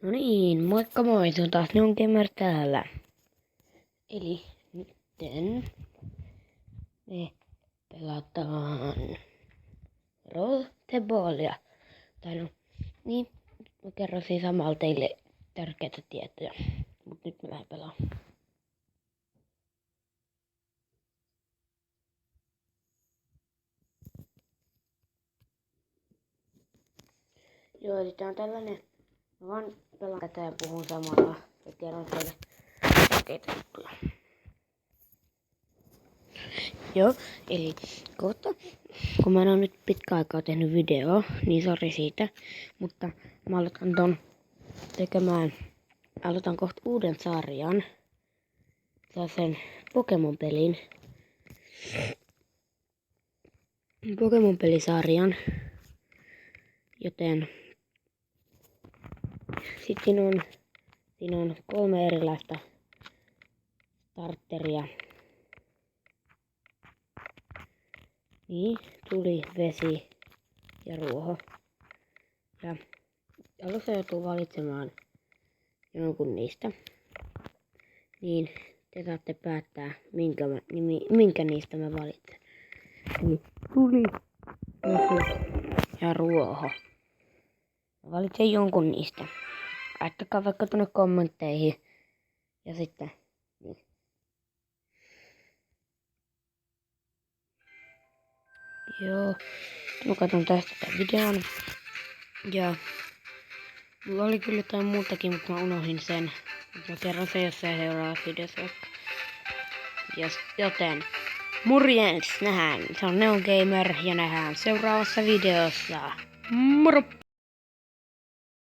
No niin, moikka moi, se on taas Gamer täällä. Eli nytten me pelataan Rollteballia. Tai no, niin, mä kerron siis samalla teille tärkeitä tietoja. Mut nyt me lähden pelaamaan. Joo, eli tää on tällainen, mä vaan pelaan tätä ja puhun samalla ja kerron teille tärkeitä juttuja. Joo, eli kohta, kun mä en ole nyt pitkä aikaa tehnyt videoa, niin sori siitä, mutta mä aloitan kohta uuden sarjan, sen Pokemon-pelin, Pokemon-pelisarjan, joten sitten siinä on 3 erilaista starteria. Niin, tuli, vesi ja ruoho. Ja alussa joutuu valitsemaan jonkun niistä. Niin te saatte päättää, minkä niistä mä valitsen. Eli tuli, vesi ja ruoho. Mä valitsen jonkun niistä. Laittakaa vaikka tuonne kommentteihin. Ja sitten niin. Joo, mä katson tästä tämän videon. Ja mulla oli kyllä jotain muutakin, mutta mä unohdin sen. Mä kerron sen jossain seuraavassa videossa. Joten morjens, nähdään. Se on Gamer ja nähdään seuraavassa videossa. Moro!